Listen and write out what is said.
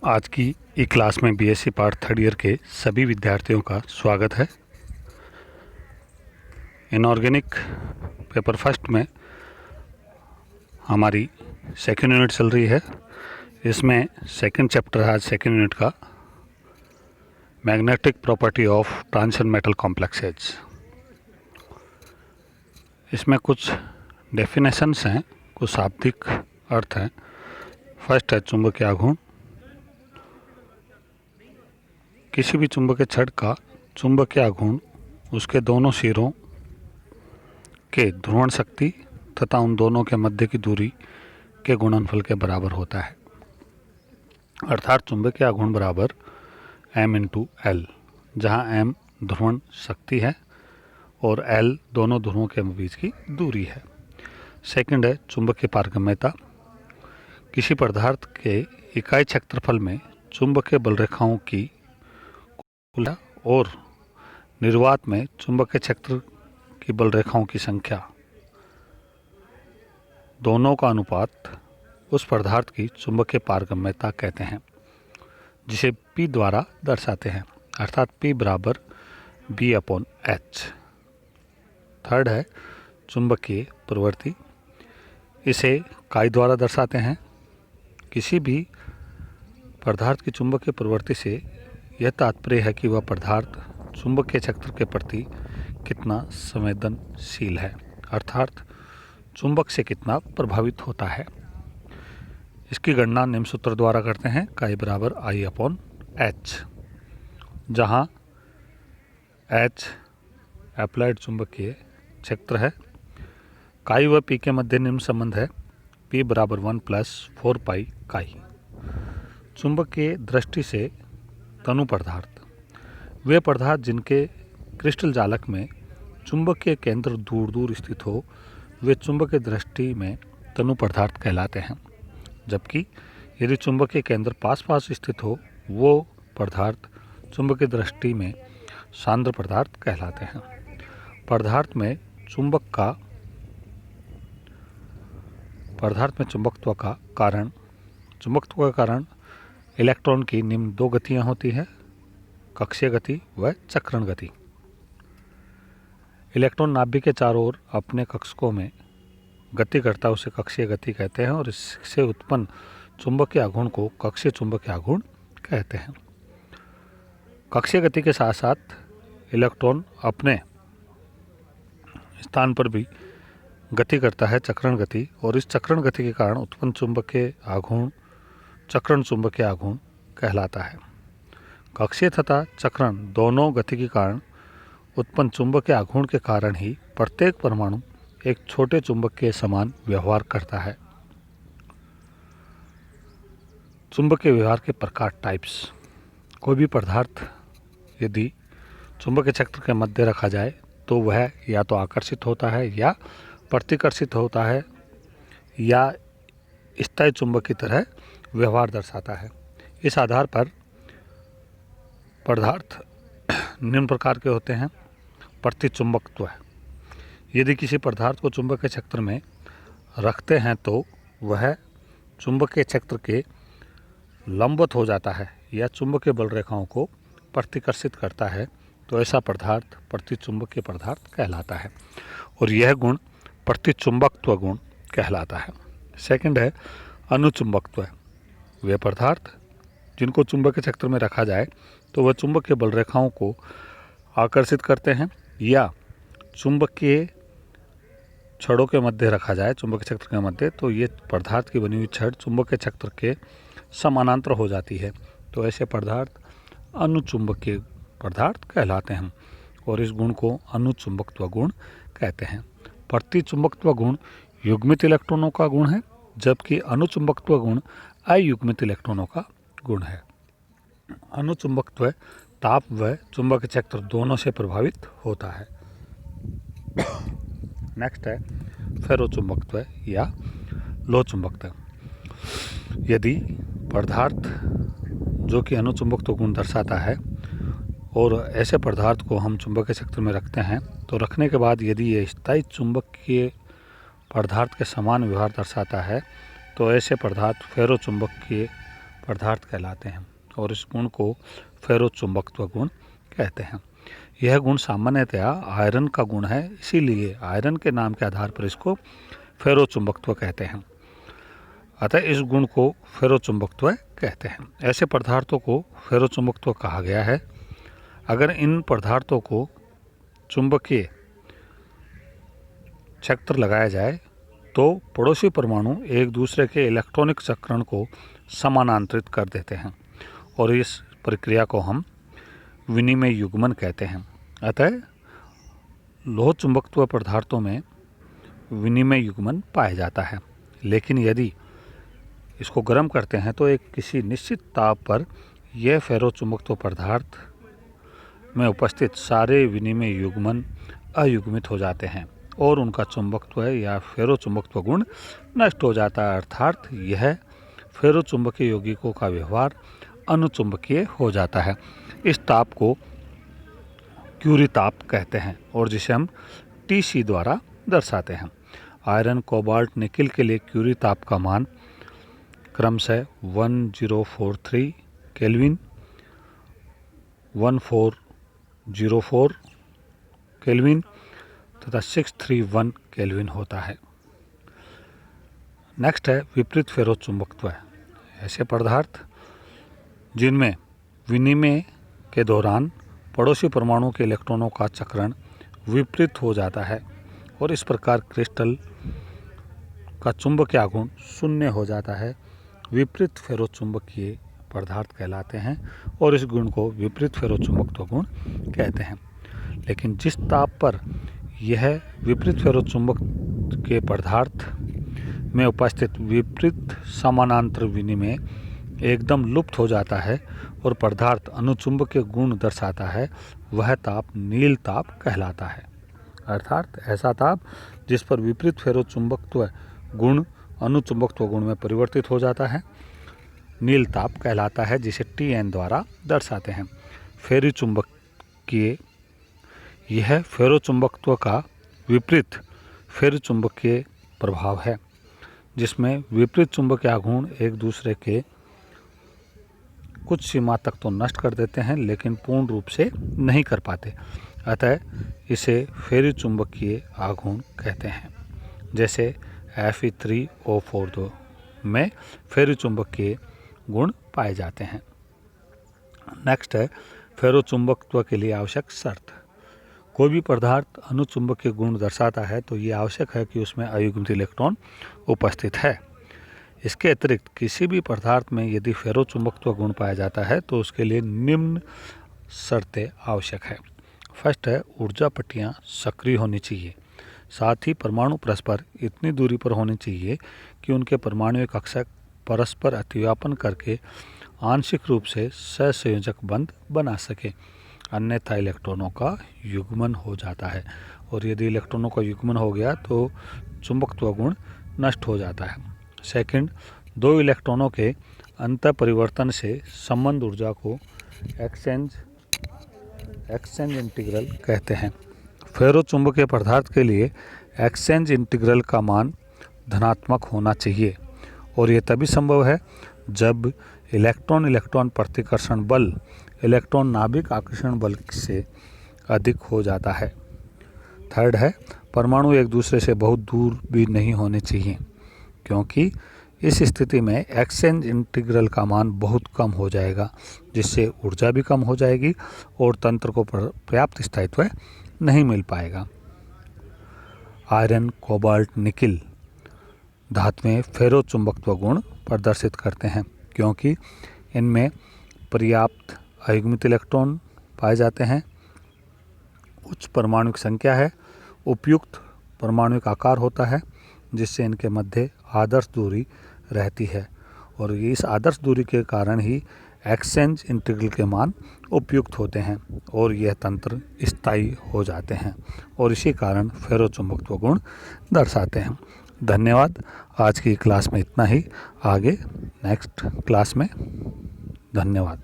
आज की ई क्लास में बीएससी पार्ट थर्ड ईयर के सभी विद्यार्थियों का स्वागत है। इनऑर्गेनिक पेपर फर्स्ट में हमारी सेकेंड यूनिट चल रही है। इसमें सेकेंड चैप्टर है आज सेकेंड यूनिट का, magnetic property of transition metal complexes. इसमें कुछ डेफिनेशंस हैं, कुछ शाब्दिक अर्थ हैं। फर्स्ट है चुंबकीय आघूर्ण। किसी भी चुंबकीय छड़ का चुंबकीय आघूर्ण उसके दोनों सिरों के ध्रुवण शक्ति तथा उन दोनों के मध्य की दूरी के गुणनफल के बराबर होता है, अर्थात चुंबकीय आघूर्ण बराबर m इंटू एल, जहाँ m ध्रुवण शक्ति है और l दोनों ध्रुवों के बीच की दूरी है। सेकंड है चुंबकीय पारगम्यता। किसी पदार्थ के इकाई क्षेत्रफल में चुंबकीय बल रेखाओं की और निर्वात में चुंबकीय क्षेत्र की बल रेखाओं की संख्या दोनों का अनुपात उस पदार्थ की चुंबकीय पारगम्यता कहते हैं, जिसे P द्वारा दर्शाते हैं, अर्थात P बराबर B/H। थर्ड है चुंबकीय प्रवृत्ति। इसे काई द्वारा दर्शाते हैं। किसी भी पदार्थ की चुंबकीय प्रवृत्ति से यह तात्पर्य है कि वह पदार्थ चुंबकीय क्षेत्र के प्रति कितना संवेदनशील है, अर्थात चुंबक से कितना प्रभावित होता है। इसकी गणना निम्न सूत्र द्वारा करते हैं, काई बराबर I/H, जहाँ H एप्लाइड चुंबकीय क्षेत्र है। काई व P के मध्य निम्न संबंध है, P बराबर 1 + 4 पाई काई। चुंबकीय दृष्टि से तनु पदार्थ वे पदार्थ जिनके क्रिस्टल जालक में चुंबकीय केंद्र दूर दूर स्थित हो, वे चुंबकीय दृष्टि में तनु पदार्थ कहलाते हैं, जबकि यदि चुंबकीय केंद्र पास पास स्थित हो, वो पदार्थ चुंबकीय दृष्टि में सांद्र पदार्थ कहलाते हैं। पदार्थ में चुंबकत्व का कारण इलेक्ट्रॉन की निम्न दो गतियां होती हैं, कक्षीय गति व चक्रण गति। इलेक्ट्रॉन नाभिक के चारों ओर अपने कक्षकों में गति करता है, उसे कक्षीय गति कहते हैं, और इससे उत्पन्न चुंबकीय आघूर्ण को कक्षीय चुंबकीय आघूर्ण कहते हैं। कक्षीय गति के साथ साथ इलेक्ट्रॉन अपने स्थान पर भी गति करता है, चक्रण गति, और इस चक्रण गति के कारण उत्पन्न चुंबकीय आघूर्ण चक्रण चुंबकीय आघूर्ण कहलाता है। कक्षीय तथा चक्रण दोनों गति के कारण उत्पन्न चुंबकीय आघूर्ण के कारण ही प्रत्येक परमाणु एक छोटे चुंबक के समान व्यवहार करता है। चुंबकीय व्यवहार के प्रकार टाइप्स। कोई भी पदार्थ यदि चुंबकीय क्षेत्र के मध्य रखा जाए तो वह या तो आकर्षित होता है या प्रतिकर्षित होता है या स्थायी चुंबक की तरह व्यवहार दर्शाता है। इस आधार पर पदार्थ निम्न प्रकार के होते हैं। प्रतिचुंबकत्व। यदि किसी पदार्थ को चुंबकीय क्षेत्र में रखते हैं तो वह चुंबकीय क्षेत्र के लंबवत हो जाता है या चुंबकीय बल रेखाओं को प्रतिकर्षित करता है, तो ऐसा पदार्थ प्रतिचुंबकीय पदार्थ कहलाता है, और यह गुण प्रतिचुंबकत्व गुण कहलाता है। सेकंड है अनुचुंबकत्व। वे पदार्थ जिनको चुंबकीय क्षेत्र में रखा जाए तो वह चुंबकीय बल रेखाओं को आकर्षित करते हैं, या चुंबकीय छड़ों के मध्य रखा जाए चुंबकीय क्षेत्र के मध्य, तो ये पदार्थ की बनी हुई छड़ चुंबकीय क्षेत्र के समानांतर हो जाती है, तो ऐसे पदार्थ अनुचुंबकीय पदार्थ कहलाते हैं, और इस गुण को अनुचुंबकत्व गुण कहते हैं। प्रतिचुंबकत्व गुण युग्मित इलेक्ट्रॉनों का गुण है, जबकि अनुचुंबकत्व गुण अयुग्मित इलेक्ट्रॉनों का गुण है। अनुचुंबकत्व ताप व चुंबकीय क्षेत्र दोनों से प्रभावित होता है। नेक्स्ट है फेरोचुंबकत्व या लोह चुंबकत्व। यदि पदार्थ जो कि अनुचुंबकत्व गुण दर्शाता है और ऐसे पदार्थ को हम चुंबकीय क्षेत्र में रखते हैं, तो रखने के बाद यदि ये स्थायी चुंबकीय पदार्थ के समान व्यवहार दर्शाता है, तो ऐसे पदार्थ फेरोचुंबकीय पदार्थ कहलाते हैं और इस गुण को फेरोचुंबकत्व गुण कहते हैं। यह गुण सामान्यतया आयरन का गुण है, इसीलिए आयरन के नाम के आधार पर इसको फेरोचुंबकत्व कहते हैं। अतः इस गुण को फेरोचुंबकत्व कहते हैं। ऐसे पदार्थों को फेरोचुंबकत्व कहा गया है अगर इन पदार्थों को चुंबकीय क्षेत्र लगाया जाए तो पड़ोसी परमाणु एक दूसरे के इलेक्ट्रॉनिक चक्रण को समानांतरित कर देते हैं और इस प्रक्रिया को हम विनिमय युग्मन कहते हैं। अतः लोह चुंबकत्व पदार्थों में विनिमय युग्मन पाया जाता है, लेकिन यदि इसको गर्म करते हैं तो एक किसी निश्चित ताप पर यह फेरोचुंबकत्व पदार्थ में उपस्थित सारे विनिमय युग्मन अयुग्मित हो जाते हैं और उनका चुंबकत्व या फेरोचुंबकत्व गुण नष्ट हो जाता है, अर्थात यह फेरोचुंबकीय यौगिकों का व्यवहार अनुचुंबकीय हो जाता है। इस ताप को क्यूरी ताप कहते हैं और जिसे हम TC द्वारा दर्शाते हैं। आयरन, कोबाल्ट, निकिल के लिए क्यूरी ताप का मान क्रमशः 1043 केल्विन, 1404 केल्विन तथा 631 केल्विन होता है। नेक्स्ट है विपरीत फेरोचुंबकत्व। ऐसे पदार्थ जिनमें विनिमय के दौरान पड़ोसी परमाणु के इलेक्ट्रॉनों का चक्रण विपरीत हो जाता है और इस प्रकार क्रिस्टल का चुंबकीय आघूर्ण शून्य हो जाता है, विपरीत फेरोचुंबकीय पदार्थ कहलाते हैं और इस गुण को विपरीत फेरोचुंबकत्व गुण कहते हैं। लेकिन जिस ताप पर यह विपरीत फेरोचुंबक के पदार्थ में उपस्थित विपरीत समानांतर विनिमय एकदम लुप्त हो जाता है और पदार्थ अनुचुंबकीय गुण दर्शाता है, वह ताप नील ताप कहलाता है। अर्थात ऐसा ताप जिस पर विपरीत फेरोचुंबकत्व गुण अनुचुंबकत्व गुण में परिवर्तित हो जाता है नील ताप कहलाता है, जिसे Tn द्वारा दर्शाते हैं। फेरोचुंबकीय यह फेरोचुंबकत्व का विपरीत फेरोचुंबकीय प्रभाव है, जिसमें विपरीत चुंबकीय आघूर्ण एक दूसरे के कुछ सीमा तक तो नष्ट कर देते हैं लेकिन पूर्ण रूप से नहीं कर पाते, अतः इसे फेरोचुंबकीय आघूर्ण कहते हैं। जैसे Fe3O4 में फेरोचुंबकीय गुण पाए जाते हैं। नेक्स्ट है फेरोचुंबकत्व के लिए आवश्यक शर्त। कोई भी पदार्थ अनुचुंबकीय गुण दर्शाता है तो ये आवश्यक है कि उसमें अयुग्मित इलेक्ट्रॉन उपस्थित है। इसके अतिरिक्त किसी भी पदार्थ में यदि फेरोचुंबकत्व गुण पाया जाता है तो उसके लिए निम्न शर्तें आवश्यक है। फर्स्ट है ऊर्जा पट्टियाँ सक्रिय होनी चाहिए, साथ ही परमाणु परस्पर इतनी दूरी पर होनी चाहिए कि उनके परमाणु कक्षक परस्पर अतिव्यापन करके आंशिक रूप से सहसंयोजक बंध बना सके, अन्यथा इलेक्ट्रॉनों का युग्मन हो जाता है और यदि इलेक्ट्रॉनों का युग्मन हो गया तो चुंबकत्व गुण नष्ट हो जाता है। सेकंड, दो इलेक्ट्रॉनों के अंतर परिवर्तन से संबंध ऊर्जा को एक्सचेंज इंटीग्रल कहते हैं। फेरोचुंबकीय पदार्थ के लिए एक्सचेंज इंटीग्रल का मान धनात्मक होना चाहिए और यह तभी संभव है जब इलेक्ट्रॉन प्रतिकर्षण बल इलेक्ट्रॉन नाभिक आकर्षण बल से अधिक हो जाता है। थर्ड है परमाणु एक दूसरे से बहुत दूर भी नहीं होने चाहिए, क्योंकि इस स्थिति में एक्सचेंज इंटीग्रल का मान बहुत कम हो जाएगा, जिससे ऊर्जा भी कम हो जाएगी और तंत्र को पर्याप्त स्थायित्व नहीं मिल पाएगा। आयरन, कोबाल्ट, निकिल धातुएं फेरोचुंबकत्व गुण प्रदर्शित करते हैं क्योंकि इनमें पर्याप्त अयुग्मित इलेक्ट्रॉन पाए जाते हैं, उच्च परमाणुक संख्या है, उपयुक्त परमाणुक आकार होता है जिससे इनके मध्य आदर्श दूरी रहती है और इस आदर्श दूरी के कारण ही एक्सचेंज इंटीग्रल के मान उपयुक्त होते हैं और यह तंत्र स्थायी हो जाते हैं और इसी कारण फेरोचुंबकत्व गुण दर्शाते हैं। धन्यवाद। आज की क्लास में इतना ही, आगे नेक्स्ट क्लास में। धन्यवाद।